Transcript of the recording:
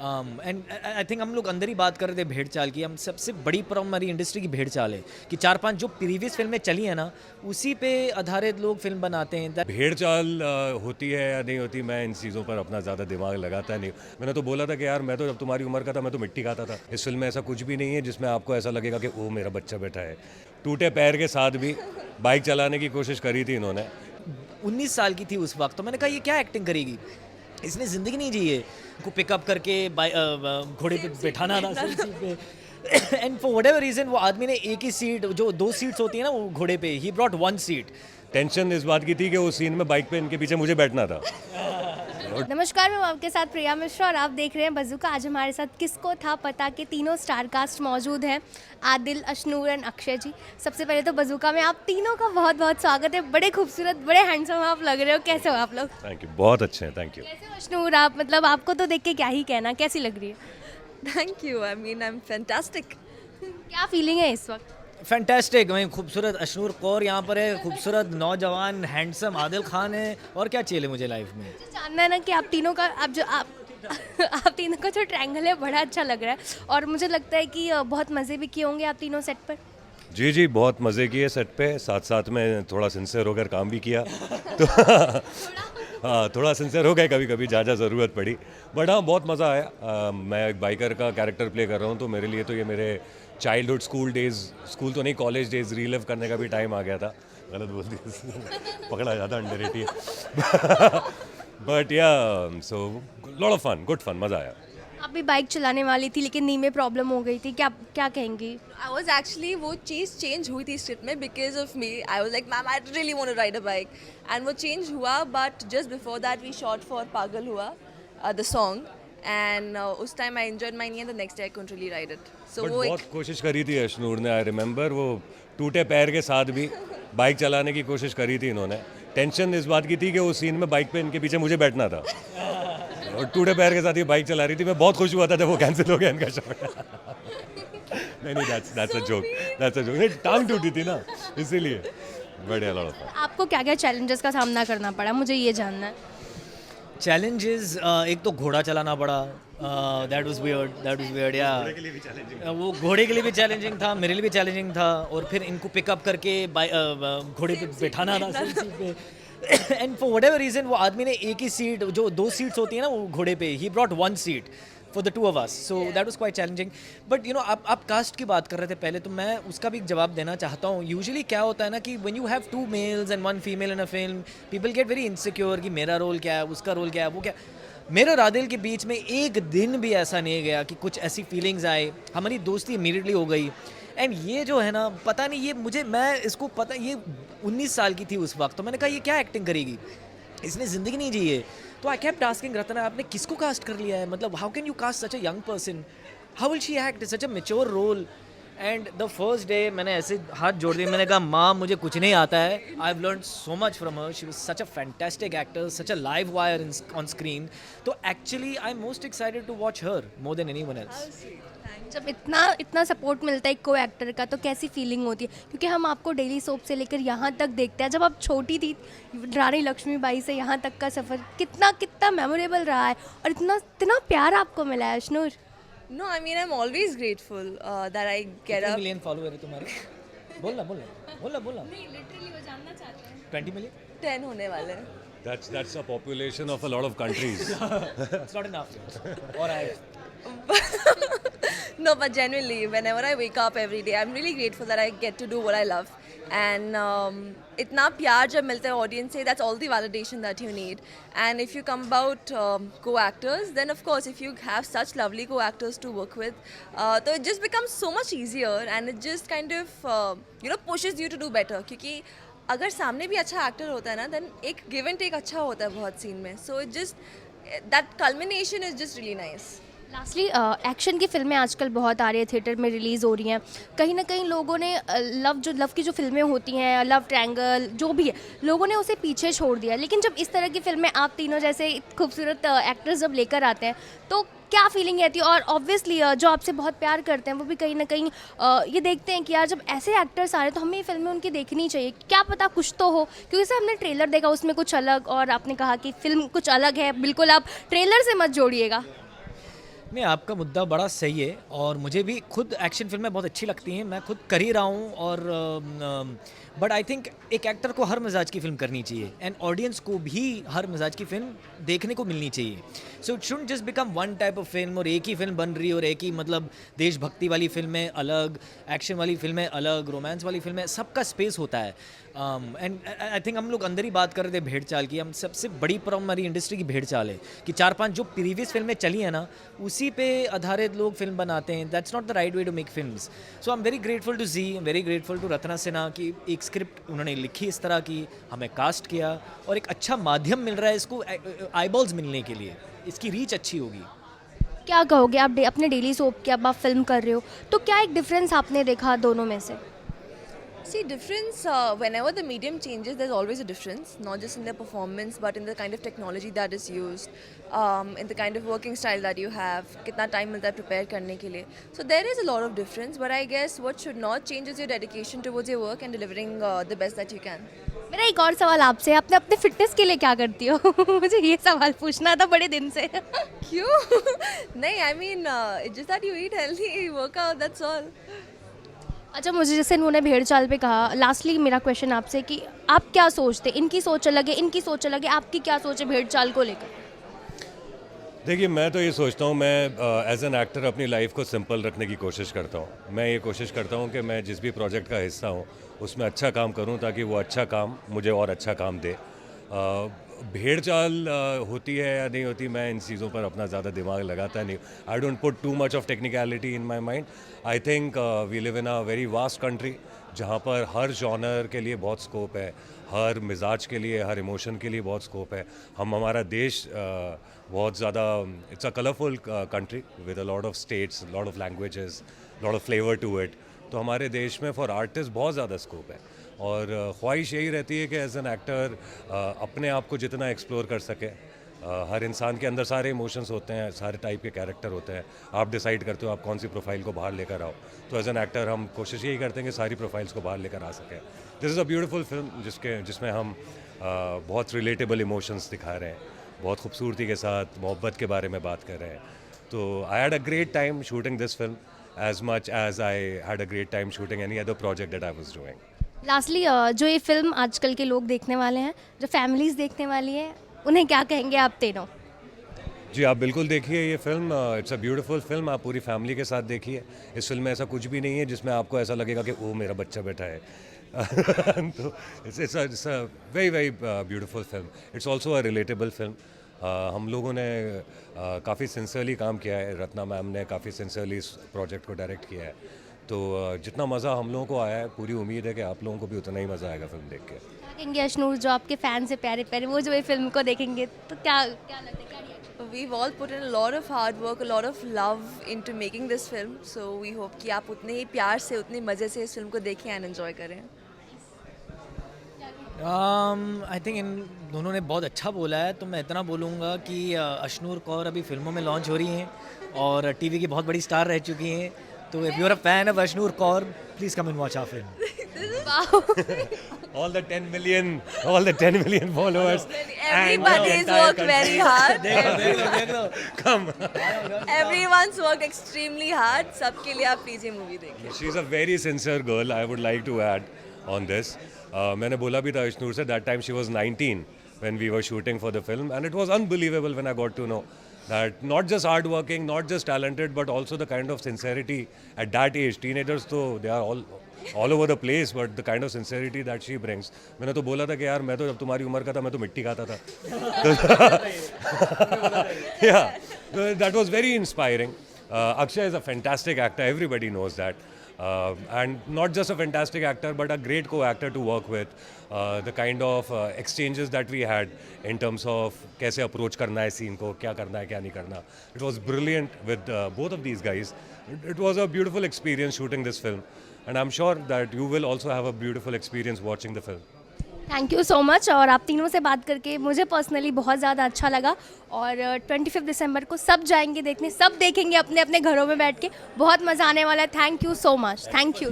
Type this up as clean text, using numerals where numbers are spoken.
And I think हम लोग अंदर ही बात कर रहे थे भेड़ चाल की। हम सबसे बड़ी प्रॉब्लम हमारी इंडस्ट्री की भेड़ चाल है कि 4-5 जो प्रीवियस फिल्में चली हैं ना, उसी पे आधारित लोग फिल्म बनाते हैं। भेड़ चाल होती है या नहीं होती, मैं इन चीज़ों पर अपना ज़्यादा दिमाग लगाता नहीं। मैंने तो बोला था कि यार मैं तो जब तुम्हारी उम्र का था मैं तो मिट्टी खाता था। इस फिल्म में ऐसा कुछ भी नहीं है जिसमें आपको ऐसा लगेगा कि ओ मेरा बच्चा बैठा है। टूटे पैर के साथ भी बाइक चलाने की कोशिश करी थी इन्होंने। 19 साल की थी उस वक्त, तो मैंने कहा ये क्या एक्टिंग करेगी, इसने ज़िंदगी नहीं जी है। को पिकअप करके घोड़े पे बैठाना था सीट पे and for what ever reason वो आदमी ने एक ही सीट, जो 2 सीट्स होती है ना वो घोड़े पे, ही ब्रॉट 1 सीट। टेंशन इस बात की थी कि उस सीन में बाइक पे इनके पीछे मुझे बैठना था। नमस्कार, मैं आपके साथ प्रिया मिश्रा और आप देख रहे हैं बज़ुका। आज हमारे साथ किसको था पता के तीनों स्टार कास्ट मौजूद हैं, आदिल, अशनूर एंड अक्षय जी। सबसे पहले तो बज़ुका में आप तीनों का बहुत बहुत स्वागत है। बड़े खूबसूरत, बड़े हैंडसम आप लग रहे हो। कैसे हो आप लोग? थैंक यू, बहुत अच्छे हैं, थैंक यू। कैसे हो अशनूर आप? मतलब आपको तो देख के क्या ही कहना, कैसी लग रही है? Thank you. I mean, I'm fantastic. क्या फीलिंग है इस वक्त? फैंटास्टिक। मैं खूबसूरत अशनूर कौर यहाँ पर है, खूबसूरत नौजवान हैंडसम आदिल खान है, और क्या चाहिए मुझे लाइफ में। मुझे जानना है ना कि आप तीनों का आप तीनों का जो ट्रायंगल है बड़ा अच्छा लग रहा है, और मुझे लगता है कि बहुत मज़े भी किए होंगे आप तीनों सेट पर। जी जी, बहुत मज़े किए सेट पे, साथ साथ में थोड़ा सिंसियर होकर काम भी किया तो हाँ, थोड़ा सिंसियर हो गए कभी कभी, ज़्यादा ज़रूरत पड़ी, बट हाँ बहुत मज़ा आया। मैं एक बाइकर का कैरेक्टर प्ले कर रहा हूँ, तो मेरे लिए तो ये मेरे चाइल्डहुड स्कूल डेज, स्कूल तो नहीं कॉलेज डेज रिलीव करने का भी टाइम आ गया था। गलत बोल दिया पकड़ा जाता अंडर 18 बट या so lot of fun, good fun, मज़ा आया। आप भी बाइक चलाने वाली थी लेकिन नी में प्रॉब्लम हो गई थी, क्या क्या कहेंगी? I was actually वो चीज़ चेंज हुई थी स्क्रिप्ट में because of me. I was like, ma'am I really want to ride a bike. And वो चेंज हुआ, but just before that we shot for पागल हुआ, the song. And उस time I enjoyed my knee and the next day I couldn't really ride it. So but वो बहुत कोशिश करी थी अशनूर ने, आई रिमेंबर, वो टूटे पैर के साथ भी बाइक चलाने की कोशिश करी थी इन्होंने। टेंशन इस बात की थी कि उस सीन में बाइक पे इनके पीछे मुझे बैठना था और टूटे पैर के साथ ये बाइक चला रही थी। मैं बहुत खुश हुआ था जब वो कैंसिल हो गया इनका शॉट। नहीं, दैट्स अ जोक, नहीं, टांग टूटी थी ना इसीलिए। बढ़िया, लॉट ऑफ फन। आपको क्या क्या चैलेंजेस का सामना करना पड़ा, मुझे ये जानना है। चैलेंजेस, एक तो घोड़ा चलाना पड़ा, दैट वाज वियर्ड या वो घोड़े के लिए भी चैलेंजिंग था, मेरे लिए भी चैलेंजिंग था, और फिर इनको पिकअप करके घोड़े पे बैठाना था सीट पे and for what ever reason वो आदमी ने एक ही सीट, जो 2 सीट्स होती है ना वो घोड़े पे, he brought 1 seat for the 2 of us, so that was quite challenging. But you know, आप कास्ट की बात कर रहे थे पहले, तो मैं उसका भी जवाब देना चाहता हूँ। यूजुअली क्या होता है ना कि when you have 2 mails and 1 female in a film, people get very insecure कि मेरा रोल क्या है, उसका रोल क्या है, वो क्या। मेरे और आदिल के बीच में एक दिन भी ऐसा नहीं गया कि कुछ ऐसी फीलिंग्स आए, हमारी दोस्ती इमीडिएटली हो गई। एंड ये जो है ना, पता नहीं, ये मुझे, मैं इसको पता, ये 19 साल की थी उस वक्त, तो मैंने कहा ये क्या एक्टिंग करेगी, इसने ज़िंदगी नहीं जी है। तो आई केप्ट आस्किंग, रतना आपने किसको कास्ट कर लिया है, मतलब how can you cast such a young person, how will she act such a mature role. And the first day मैंने ऐसे हाथ जोड़ दिए, मैंने कहा माँ मुझे कुछ नहीं आता है, I have learn so much from her, she was such a fantastic actor, such a live wire on screen. तो actually I am most excited to watch her more than anyone else. जब इतना support मिलता है को actor का, तो कैसी feeling होती है? क्योंकि हम आपको डेली सोप से लेकर यहाँ तक देखते हैं, जब आप छोटी थी रानी लक्ष्मीबाई से यहाँ तक का सफ़र कितना मेमोरेबल रहा है, और इतना प्यार आपको मिला है Ashnoor. No, I mean I'm always grateful that I get up. Million follower है तुम्हारे? बोलना नहीं, लिटरली वो जानना चाहते हैं। 20 million? 10 होने वाले हैं। That's a population of a lot of countries. It's not enough. Or I. No, but genuinely, whenever I wake up every day, I'm really grateful that I get to do what I love. And इतना प्यार जब मिलता है audience से, that's all the validation that you need. And if you come about co-actors, then of course, if you have such lovely co-actors to work with, so it just becomes so much easier, and it just kind of pushes you to do better. क्योंकि अगर सामने भी अच्छा actor होता है ना, then एक give and take अच्छा होता है बहुत सीन में. So it just that culmination is just really nice. Lastly, action की फिल्में आजकल बहुत आ रही है, थिएटर में रिलीज़ हो रही हैं। कहीं ना कहीं लोगों ने लव की जो फिल्में होती हैं, लव ट्रायंगल जो भी है, लोगों ने उसे पीछे छोड़ दिया। लेकिन जब इस तरह की फिल्में आप तीनों जैसे खूबसूरत एक्टर्स जब लेकर आते हैं, तो क्या फीलिंग रहती है? और ऑब्वियसली जो आपसे बहुत प्यार करते हैं वो भी कहीं ना कहीं ये देखते हैं कि यार जब ऐसे एक्टर्स आ रहे हैं तो हमें ये फिल्में उनकी देखनी चाहिए, क्या पता कुछ तो हो। क्योंकि सर हमने ट्रेलर देखा, उसमें कुछ अलग, और आपने कहा कि फिल्म कुछ अलग है, बिल्कुल आप ट्रेलर से मत जोड़िएगा। नहीं, आपका मुद्दा बड़ा सही है और मुझे भी खुद एक्शन फिल्में बहुत अच्छी लगती हैं, मैं खुद कर ही रहा हूँ। और बट आई थिंक एक एक्टर को हर मिजाज की फ़िल्म करनी चाहिए एंड ऑडियंस को भी हर मिजाज की फ़िल्म देखने को मिलनी चाहिए। So it should just become one type of film और एक ही फिल्म बन रही है और एक ही मतलब देशभक्ति वाली फिल्में अलग, एक्शन वाली फिल्में अलग, रोमांस वाली फिल्में, सबका स्पेस होता है। एंड आई थिंक हम लोग अंदर ही बात कर रहे थे भेड़ चाल की, हम सबसे बड़ी प्रॉब्लम हमारी इंडस्ट्री की भेड़ चाल है कि 4-5 जो प्रीवियस फिल्में चली हैं ना, उसी पे आधारित लोग फिल्म बनाते हैं। That's not the right way to make films. So I am very grateful to ji, very grateful to Ratna Sinha कि एक स्क्रिप्ट उन्होंने लिखी इस तरह की, हमें कास्ट किया और एक अच्छा माध्यम मिल रहा है इसको आईबॉल्स मिलने के लिए, इसकी रीच अच्छी होगी। क्या कहोगे आप अपने डेली सोप की अब आप फिल्म कर रहे हो, तो क्या एक डिफरेंस आपने देखा दोनों में से? See, difference, whenever the medium changes, there's always a difference, not just in the performance, but in the kind of technology that is used, in the kind of working style that you have, kitna time milta hai prepare karne ke liye. So there is a lot of difference, but I guess what should not change is your dedication towards your work and delivering the best that you can. मेरा एक और सवाल आपसे, आपने अपने fitness के लिए क्या करती हो? मुझे ये सवाल पूछना था बड़े दिन से। क्यों? नहीं, I mean, it's just that you eat healthy, work out, that's all. अच्छा, मुझे जैसे उन्होंने भेड़ चाल पे कहा, लास्टली मेरा क्वेश्चन आपसे कि आप क्या सोचते, इनकी सोच अलग है, इनकी सोच अलग है, आपकी क्या सोच है भेड़ चाल को लेकर? देखिए, मैं तो ये सोचता हूँ, मैं एज एन एक्टर अपनी लाइफ को सिंपल रखने की कोशिश करता हूँ। मैं ये कोशिश करता हूँ कि मैं जिस भी प्रोजेक्ट का हिस्सा हूँ उसमें अच्छा काम करूँ ताकि वो अच्छा काम मुझे और अच्छा काम दे। भेड़ चाल होती है या नहीं होती, मैं इन चीज़ों पर अपना ज़्यादा दिमाग लगाता नहीं। I don't put too much of technicality in my mind. I think we live in a very vast country जहाँ पर हर जॉनर के लिए बहुत स्कोप है, हर मिजाज के लिए, हर इमोशन के लिए बहुत स्कोप है। हमारा देश बहुत ज़्यादा, it's a colourful country with a lot of states, lot of languages, lot of flavour to it. तो हमारे देश में फॉर आर्टिस्ट बहुत ज़्यादा स्कोप है और ख्वाहिश यही रहती है कि एज एन एक्टर अपने आप को जितना एक्सप्लोर कर सके। हर इंसान के अंदर सारे इमोशंस होते हैं, सारे टाइप के कैरेक्टर होते हैं। आप डिसाइड करते हो आप कौन सी प्रोफाइल को बाहर लेकर आओ। तो एज एन एक्टर हम कोशिश यही करते हैं कि सारी प्रोफाइल्स को बाहर लेकर आ सकें। This is a beautiful film जिसमें हम बहुत रिलेटेबल इमोशंस दिखा रहे हैं, बहुत खूबसूरती के साथ मोहब्बत के बारे में बात कर रहे हैं। तो I had a great time shooting this film as much as I had a great time shooting any other project that I was doing. Lastly जो ये फिल्म आजकल के लोग देखने वाले हैं, जो फैमिलीज देखने वाली है, उन्हें क्या कहेंगे आप तीनों? जी, आप बिल्कुल देखिए ये film. It's a beautiful film. आप पूरी फैमिली के साथ देखिए। इस फिल्म में ऐसा कुछ भी नहीं है जिसमें आपको ऐसा लगेगा कि ओ मेरा बच्चा बैठा है। तो it's a very very beautiful film. It's also a relatable film. हम लोगों ने काफ़ी सिंसियरली काम किया है। रत्ना मैम ने काफ़ी सिंसियरली इस प्रोजेक्ट को डायरेक्ट किया है। तो जितना मज़ा हम लोगों को आया है, पूरी उम्मीद है कि आप लोगों को भी उतना ही मज़ा आएगा फिल्म देख के। क्या कहेंगे अशनूर, जो आपके फैंस है प्यारे प्यारे, वो जो ये फिल्म को देखेंगे तो क्या क्या लगता है, क्या reaction? We've all put in a lot of hard work, a lot of love into making this film. So we hope कि आप उतने ही प्यार से, उतने मज़े से इस फिल्म को देखें and enjoy करें। आई थिंक इन दोनों ने बहुत अच्छा बोला है, तो मैं इतना बोलूँगा कि अशनूर कौर अभी फिल्मों में लॉन्च हो रही हैं और टीवी की बहुत बड़ी स्टार रह चुकी हैं। तो if you are a fan of Ashnoor Kaur, please come and watch our film. all the 10 million followers. Everybody's worked very hard. देख लो Come. Everyone's worked extremely hard. सबके लिए आप प्लीज ये मूवी देखिए। She's a very sincere girl. I would like to add on this. मैंने बोला भी था अशनूर से, that time she was 19 when we were shooting for the film, and it was unbelievable when I got to know that not just hardworking, not just talented, but also the kind of sincerity at that age. Teenagers तो they are all over the place, but the kind of sincerity that she brings. मैंने तो बोला था कि यार मैं तो जब तुम्हारी उम्र का था मैं तो मिट्टी खाता था। Yeah, that was very inspiring. Akshay is a fantastic actor. Everybody knows that. And not just a fantastic actor, but a great co-actor to work with. The kind of exchanges that we had in terms of कैसे approach करना है scene को, क्या करना है, क्या नहीं करना. It was brilliant with both of these guys. It was a beautiful experience shooting this film, and I'm sure that you will also have a beautiful experience watching the film. Thank you so much. और आप तीनों से बात करके मुझे personally बहुत ज़्यादा अच्छा लगा। और 25 दिसंबर को सब जाएंगे देखने, सब देखेंगे अपने अपने घरों में बैठ के, बहुत मज़ा आने वाला है। Thank you so much. Thank you.